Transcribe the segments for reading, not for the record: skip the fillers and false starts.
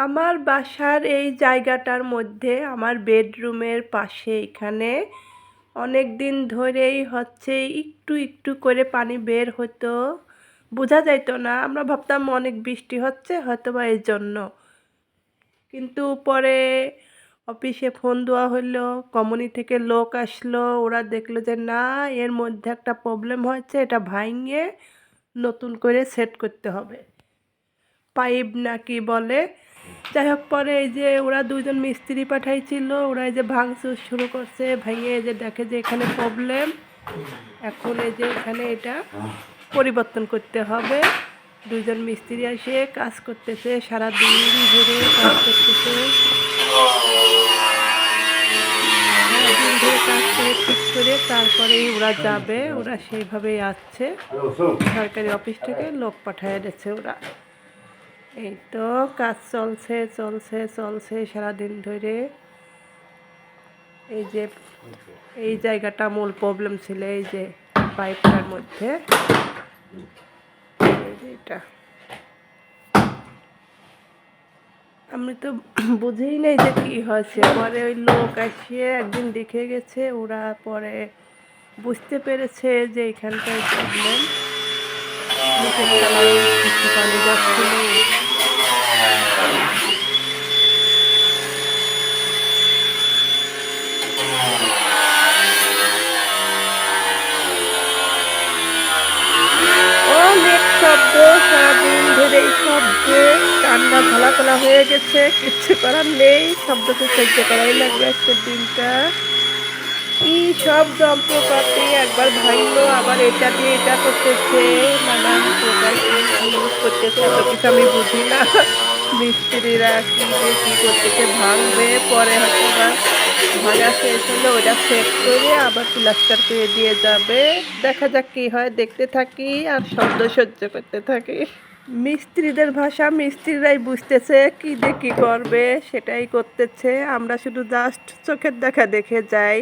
আমার বাসার এই জায়গাটার মধ্যে আমার বেডরুমের পাশে এখানে অনেক দিন ধরেই হচ্ছে একটু একটু করে পানি বের হতো। বোঝা যাইতো না, আমরা ভাবতাম অনেক বৃষ্টি হচ্ছে হয়তো বা এই জন্য। কিন্তু পরে অফিসে ফোন দেওয়া হলো, কোম্পানি থেকে লোক আসলো, ওরা দেখলো যে না, এর মধ্যে একটা প্রবলেম হয়েছে, এটা ভাঙিয়ে নতুন করে সেট করতে হবে, পাইপ না কি বলে। যাই হোক, পরে এই যে ওরা দুইজন মিস্ত্রি পাঠাইছিল, ওরা এই যে ভাঙচুর শুরু করছে, ভেঙে এই যে দেখে যে এখানে প্রবলেম। এখন এই যে এখানে এটা পরিবর্তন করতে হবে। দুইজন মিস্ত্রি এসে কাজ করতেছে, সারাদিন ধরে কাজ করতেছে, সারাদিন ধরে কাজ করে ঠিক করে তারপরেই ওরা যাবে। ওরা সেইভাবেই আসছে, সরকারি অফিস থেকে লোক পাঠিয়ে দিচ্ছে ওরা। এই তো কাজ চলছে চলছে চলছে সারাদিন ধরে। এই যে এই জায়গাটা মূল প্রবলেম ছিল, এই যে পাইপটার মধ্যে। এই যে এটা আমি তো বুঝেই নাই যে কি হয়েছে। পরে ওই লোক আসিয়ে একদিন দেখে গেছে, ওরা পরে বুঝতে পেরেছে যে এখানটায় প্রবলেম। নিচের তলায় কিছু পানি যাচ্ছিল। অনেক শব্দ, সারাদিন ধরে এই শব্দে কান্না ঝালাপালা হয়ে গেছে, কিচ্ছু করার নেই, শব্দকে সহ্য করাই লাগবে আজকের দিনটা। কি সব যন্ত্রপাতি একবার ভাঙলো, আবার এটা দিয়ে এটা করতেছে, নানান প্রকার ইউজ করতেছে, এত কিছু আমি বুঝি না। মিস্ত্রিরা কি যে কি করতেছে, ভাঙবে পরে হয়তো বা ভাঙা শেষ হলে ওটা সেট করে আবার প্লাস্টার করে দিয়ে যাবে। দেখা যাক কি হয়, দেখতে থাকি আর শব্দ সহ্য করতে থাকি। মিস্ত্রিদের ভাষা মিস্ত্রিরাই বুঝতেছে, কি দিয়ে কি করবে সেটাই করতেছে, আমরা শুধু জাস্ট চোখের দেখা দেখে যাই।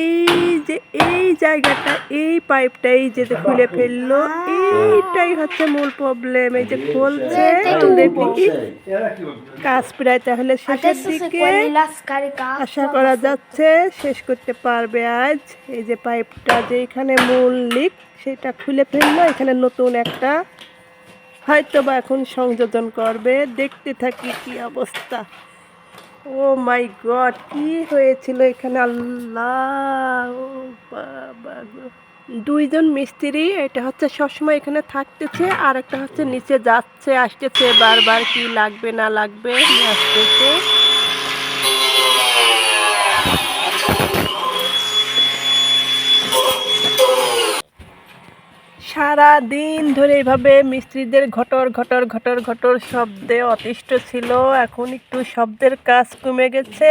এই যে এই জায়গাটা, এই পাইপটা এই যে খুলে ফেললো, এইটাই হচ্ছে মূল প্রবলেম। এই যে খুলছে অলরেডি, কাজ প্রায় তাহলে শেষের দিকে আশা করা যাচ্ছে শেষ করতে পারবে আজ। এই যে পাইপটা যে এখানে মূল লিক, সেটা খুলে ফেললো, এখানে নতুন একটা হয়তো বা এখন সংযোজন করবে। দেখতে থাকি কি অবস্থা। ও মাই গড, কি হয়েছিল এখানে, আল্লাহ! ও বাবা গো! দুইজন মিস্ত্রি, এটা হচ্ছে সবসময় এখানে থাকতেছে, আর একটা হচ্ছে নিচে যাচ্ছে আসতেছে, বারবার কি লাগবে না লাগবে নিয়ে আসতেছে। সারা দিন ধরে এইভাবে মিস্ত্রিদের ঘটর ঘটর ঘটর ঘটর শব্দে অতিষ্ঠ ছিল। এখন একটু শব্দের কাজ কমে গেছে।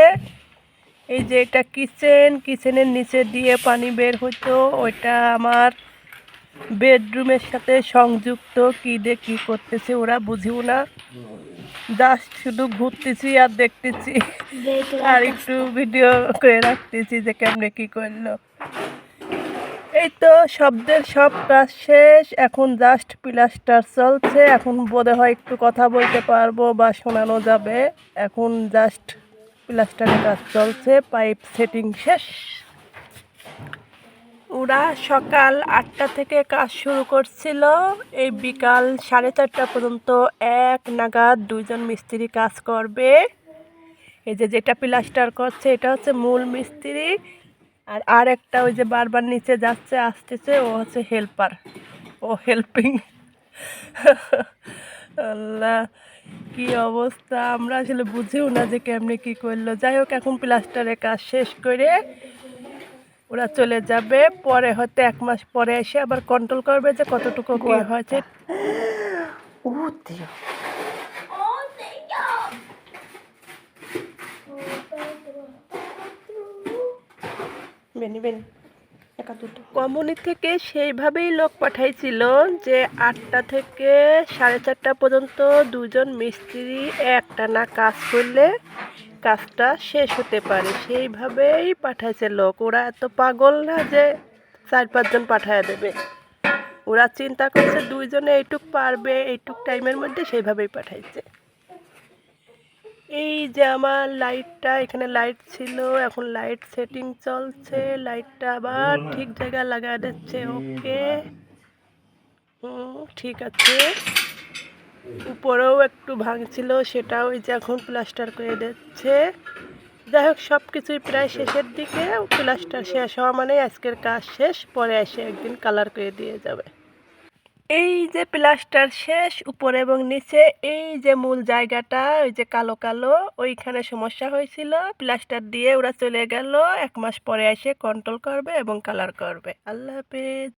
এই যে এটা কিচেনের নিচে দিয়ে পানি বের হতো, ওইটা আমার বেডরুমের সাথে সংযুক্ত। কি দিয়ে কি করতেছে ওরা বুঝিও না, জাস্ট শুধু ঘুরতেছি আর দেখতেছি, আর একটু ভিডিও করে রাখতেছি যে কেমনে কি করলো। এই তো শব্দের সব কাজ শেষ, এখন জাস্ট প্লাস্টার চলছে। এখন বোধ হয় একটু কথা বলতে পারবো বা শোনানো যাবে। এখন জাস্ট প্লাস্টারের কাজ চলছে, পাইপ সেটিং শেষ। ওরা সকাল 8টা থেকে কাজ শুরু করছিল, এই বিকাল 4:30 পর্যন্ত এক নাগাদ দুইজন মিস্ত্রি কাজ করবে। এই যে যেটা প্লাস্টার করছে এটা হচ্ছে মূল মিস্ত্রি, আর একটা ওই যে বারবার নিচে যাচ্ছে আসতেছে, ও হচ্ছে হেল্পার, ও হেল্পিং। আল্লাহ, কি অবস্থা! আমরা আসলে বুঝিও না যে কেমনে কি করলো। যাই হোক, এখন প্লাস্টারের কাজ শেষ করে ওরা চলে যাবে। পরে হয়তো 1 মাস পরে এসে আবার কন্ট্রোল করবে যে কতটুকু কি হয়েছে। কোম্পানি থেকে সেইভাবেই লোক পাঠাইছিল যে 8টা থেকে 4:30 পর্যন্ত দুজন মিস্ত্রি একটানা কাজ করলে কাজটা শেষ হতে পারে, সেইভাবেই পাঠাইছে লোক। ওরা এত পাগল না যে 4-5 জন পাঠায় দেবে। ওরা চিন্তা করছে দুইজনে এইটুক পারবে, এইটুক টাইমের মধ্যে, সেইভাবেই পাঠাইছে। এই যে আমার লাইটটা, এখানে লাইট ছিল, এখন লাইট সেটিং চলছে। লাইটটা আবার ঠিক জায়গায় লাগা দিচ্ছে। ওকে, ঠিক আছে। উপরেও একটু ভাঙছিল, সেটাও ওই যে এখন প্লাস্টার করে দিচ্ছে। যাই হোক, সব কিছুই প্রায় শেষের দিকে। প্লাস্টার শেষ হওয়া মানে আজকের কাজ শেষ, পরে এসে একদিন কালার করে দিয়ে যাবে। এই যে প্লাস্টার শেষ উপরে এবং নিচে, এই যে মূল জায়গাটা ওই যে কালো কালো, ওইখানে সমস্যা হয়েছিল। প্লাস্টার দিয়ে ওরা চলে গেল, 1 মাস পরে এসে কন্ট্রোল করবে এবং কালার করবে। আল্লাহ হাফেজ।